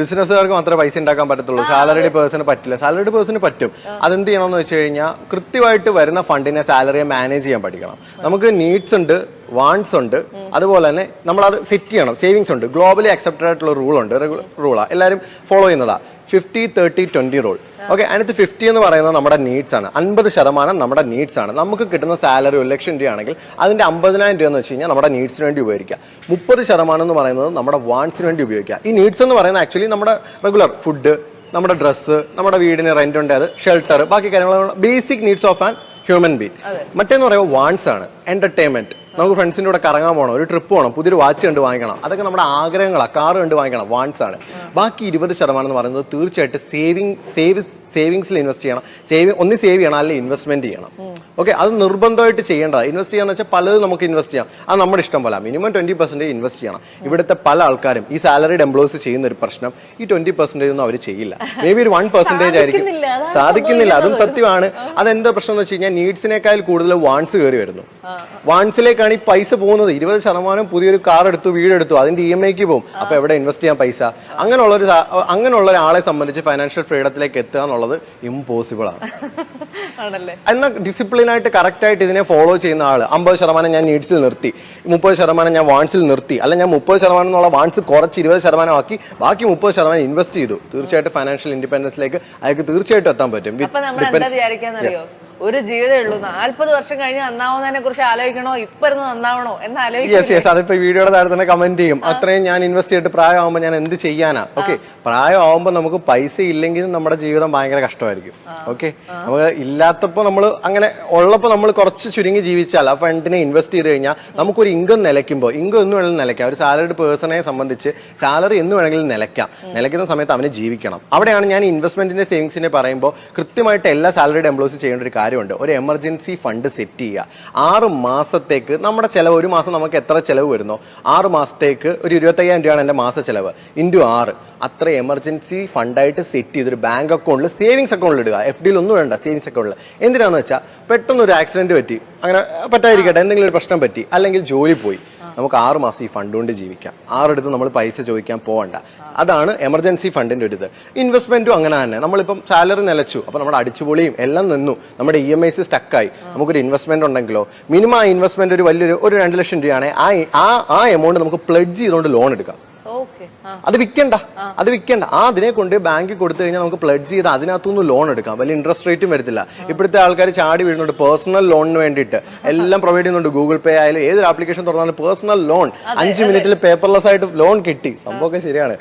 ബിസിനസ്സുകാർക്ക് മാത്രമേ പൈസ ഉണ്ടാക്കാൻ പറ്റത്തുള്ളൂ. സാലറിഡ് പേഴ്സണ് പറ്റില്ല. സാലറിഡ് പേഴ്സണ് പറ്റും. അതെന്ത് ചെയ്യണമെന്ന് വെച്ച് കഴിഞ്ഞാൽ കൃത്യമായിട്ട് വരുന്ന ഫണ്ടിനെ സാലറിയെ മാനേജ് ചെയ്യാൻ പഠിക്കണം. നമുക്ക് നീഡ്സ് ഉണ്ട്, വാണ്ട്സ് ഉണ്ട്, അതുപോലെ തന്നെ നമ്മൾ അത് സെറ്റ് ചെയ്യണം. സേവിങ്സ് ഉണ്ട്, ഗ്ലോബലി അക്സെപ്റ്റഡ് ആയിട്ടുള്ള റൂളാ എല്ലാവരും ഫോളോ ചെയ്യുന്നതാ 50-30-20 റൂൾ. ഓക്കെ, അതിനകത്ത് 50 എന്ന് പറയുന്നത് നമ്മുടെ നീഡ്സ് ആണ്. 50% നമ്മുടെ നീഡ്സ് ആണ്. നമുക്ക് കിട്ടുന്ന സാലറി 1,00,000 രൂപയാണെങ്കിൽ അതിന്റെ 50,000 രൂപ എന്ന് വെച്ച് കഴിഞ്ഞാൽ നമ്മുടെ നീഡ്സിന് വേണ്ടി ഉപയോഗിക്കുക. 30% എന്ന് പറയുന്നത് നമ്മുടെ വാണ്ട്സിന് വേണ്ടി ഉപയോഗിക്കുക. ഈ നീഡ്സ് എന്ന് പറയുന്നത് ആക്ച്വലി നമ്മുടെ റെഗുലർ ഫുഡ്, നമ്മുടെ ഡ്രസ്സ്, നമ്മുടെ വീടിന് റെന്റ് ഉണ്ട്, അത് ഷെൽട്ടർ, ബാക്കി കാര്യങ്ങൾ basic needs of an human being. മറ്റേന്ന് പറയുമ്പോൾ വാണ്ട്സ് ആണ്. എന്റർടൈൻമെന്റ്, നമുക്ക് ഫ്രണ്ട്സിന്റെ കൂടെ കറങ്ങാൻ പോകണം, ഒരു ട്രിപ്പ് പോകണം, പുതിയൊരു വാച്ച് കണ്ട് വാങ്ങിക്കണം, അതൊക്കെ നമ്മുടെ ആഗ്രഹങ്ങളാണ്. കാർ കണ്ട് വാങ്ങിക്കണം, വാണ്ട്സ് ആണ്. ബാക്കി 20% എന്ന് പറയുന്നത് തീർച്ചയായിട്ടും സേവിങ്സിൽ ഇൻവെസ്റ്റ് ചെയ്യണം. ഒന്ന് സേവ് ചെയ്യണം, അല്ലെങ്കിൽ ഇൻവെസ്റ്റ്മെന്റ് ചെയ്യണം. ഓക്കെ, അത് നിർബന്ധമായിട്ട് ചെയ്യേണ്ടതാണ്. ഇൻവെസ്റ്റ് ചെയ്യാന്ന് വെച്ചാൽ പലതും നമുക്ക് ഇൻവെസ്റ്റ് ചെയ്യാം, അത് നമ്മുടെ ഇഷ്ടം പോലെ. മിനിമം 20% ഇൻവെസ്റ്റ് ചെയ്യണം. ഇവിടുത്തെ പല ആൾക്കാരും ഈ സാലറിഡ് എംപ്ലോയീസ് ചെയ്യുന്ന ഒരു പ്രശ്നം, ഈ 20% ഒന്നും അവർ ചെയ്യില്ല. മേ ബി ഒരു 1% ആയിരിക്കും. സാധിക്കുന്നില്ല, അതും സത്യമാണ്. അതെന്താ പ്രശ്നം എന്ന് വെച്ച് കഴിഞ്ഞാൽ നീഡ്സിനേക്കാൾ കൂടുതൽ വാണ്ട്സ് കയറി വരുന്നു. വാണ്ട്സിലേക്കാണ് ഈ പൈസ പോകുന്നത്. 20% പുതിയൊരു കാർ എടുത്തു, വീടെടുത്തു, അതിന്റെ EMIക്ക് പോകും. അപ്പൊ എവിടെ ഇൻവെസ്റ്റ് ചെയ്യാൻ പൈസ? അങ്ങനെയുള്ള ഒരാളെ സംബന്ധിച്ച് ഫൈനാൻഷ്യൽ ഫ്രീഡത്തിലേക്ക് എത്തുക എന്നുള്ളത് ഇമ്പോസിബിൾ ആണ്. എന്നാൽ ഡിസിപ്ലിൻ ആയിട്ട് കറക്റ്റ് ആയിട്ട് ഇതിനെ ഫോളോ ചെയ്യുന്ന ആള് 50% ഞാൻ നീഡ്സിൽ നിർത്തി, 30% ഞാൻ വാണ്ട്സിൽ നിർത്തി, അല്ല ഞാൻ 30% എന്നുള്ള വാണ്ട്സ് കുറച്ച് 20% ആക്കി, ബാക്കി 30% ഇൻവെസ്റ്റ് ചെയ്തു, തീർച്ചയായിട്ടും ഫൈനാൻഷ്യൽ ഇൻഡിപെൻഡൻസിലേക്ക് അയാൾക്ക് തീർച്ചയായിട്ടും എത്താൻ പറ്റും. ഒരു ജീവിതമേ ഉള്ളൂ. 40 വർഷം കഴിഞ്ഞ് നന്നാവുന്നതിനെ കുറിച്ച് ആലോചിക്കണോ, ഇപ്പൊ ഇരുന്ന് നന്നാവണോ എന്ന് ആലോചിക്കും. അതിപ്പോ വീഡിയോയുടെ താഴെ തന്നെ കമന്റ് ചെയ്യും, അത്രയും ഞാൻ ഇൻവെസ്റ്റ് ചെയ്തിട്ട് പ്രായമാകുമ്പോൾ ഞാൻ എന്ത് ചെയ്യാനാ? ഓക്കെ, പ്രായമാകുമ്പോൾ നമുക്ക് പൈസ ഇല്ലെങ്കിലും നമ്മുടെ ജീവിതം ഭയങ്കര കഷ്ടമായിരിക്കും. ഓക്കെ, നമുക്ക് ഇല്ലാത്തപ്പോ നമ്മൾ അങ്ങനെ ഉള്ളപ്പോ നമ്മൾ കുറച്ച് ചുരുങ്ങി ജീവിച്ചാൽ ആ ഫണ്ടിനെ ഇൻവെസ്റ്റ് ചെയ്ത് കഴിഞ്ഞാൽ നമുക്കൊരു ഇൻകം നിലയ്ക്കുമ്പോൾ, ഇൻകം എന്ന് വേണമെങ്കിലും നിലയ്ക്കാം. ഒരു സാലറിഡ് പേഴ്സണെ സംബന്ധിച്ച് സാലറി എന്ന് വേണമെങ്കിലും നിലയ്ക്കുന്ന സമയത്ത് അവന് ജീവിക്കണം. അവിടെയാണ് ഞാൻ ഇൻവെസ്റ്റ്മെന്റിന്റെ സേവിങ്സിനെ പറയുമ്പോൾ കൃത്യമായിട്ട് എല്ലാ സാലറിഡ് എംപ്ലോയീസ് ചെയ്യേണ്ട ഒരു കാര്യമുണ്ട്. ഒരു എമർജൻസി ഫണ്ട് സെറ്റ് ചെയ്യുക. 6 മാസത്തേക്ക് നമ്മുടെ ചെലവ്, ഒരു മാസം നമുക്ക് എത്ര ചെലവ് വരുന്നോ 6 മാസത്തേക്ക് ഒരു 25,000 രൂപയാണ് എന്റെ മാസ ചെലവ്, ഇൻറ്റു 6, അത്ര എമർജൻസി ഫണ്ടായിട്ട് സെറ്റ് ചെയ്തൊരു ബാങ്ക് അക്കൗണ്ടിൽ, സേവിങ്സ് അക്കൗണ്ടിൽ ഇടുക. FD ഒന്നും വേണ്ട, സേവിങ്സ് അക്കൗണ്ടിൽ. എന്തിനാന്ന് വെച്ചാൽ പെട്ടെന്ന് ഒരു ആക്സിഡന്റ് പറ്റി, അങ്ങനെ പറ്റാതിരിക്കട്ടെ, എന്തെങ്കിലും ഒരു പ്രശ്നം പറ്റി, അല്ലെങ്കിൽ ജോലി പോയി, നമുക്ക് 6 മാസം ഈ ഫണ്ട് കൊണ്ട് ജീവിക്കാം. 6 എടുത്ത് നമ്മൾ പൈസ ചോദിക്കാൻ പോകണ്ട. അതാണ് എമർജൻസി ഫണ്ടിന്റെ ഒരു ഇത്. ഇൻവെസ്റ്റ്മെന്റും അങ്ങനെ തന്നെ. നമ്മളിപ്പം സാലറി നിലച്ചു, അപ്പൊ നമ്മുടെ അടിച്ചുപൊളിയും എല്ലാം നിന്നു, നമ്മുടെ EMIs സ്റ്റക്കായി, നമുക്കൊരു ഇൻവെസ്റ്റ്മെന്റ് ഉണ്ടെങ്കിലോ മിനിമം ആ ഇൻവെസ്റ്റ്മെന്റ് ഒരു വലിയൊരു 2-2 ലക്ഷം രൂപയാണ്. ആ എമൗണ്ട് നമുക്ക് പ്ലെഡ്ജ് ചെയ്തുകൊണ്ട് ലോൺ എടുക്കാം. അത് വിൽക്കണ്ട. അതിനെ കൊണ്ട് ബാങ്കിൽ കൊടുത്തു കഴിഞ്ഞാൽ നമുക്ക് പ്ലെഡ്ജ് ചെയ്ത് അതിനകത്തുനിന്ന് ലോൺ എടുക്കാം. വലിയ ഇൻട്രസ്റ്റ് റേറ്റും വരത്തില്ല. ഇപ്പോഴത്തെ ആൾക്കാർ ചാടി വീഴുന്നുണ്ട് പേഴ്സണൽ ലോണിന് വേണ്ടിയിട്ട്. എല്ലാം പ്രൊവൈഡ് ചെയ്യുന്നുണ്ട്. ഗൂഗിൾ പേ ആയാലും ഏതൊരു ആപ്ലിക്കേഷൻ തുറന്നാലും പേഴ്സണൽ ലോൺ 5 മിനിറ്റിൽ പേപ്പർലെസ് ആയിട്ട് ലോൺ കിട്ടി. സംഭവമൊക്കെ ശരിയാണ്.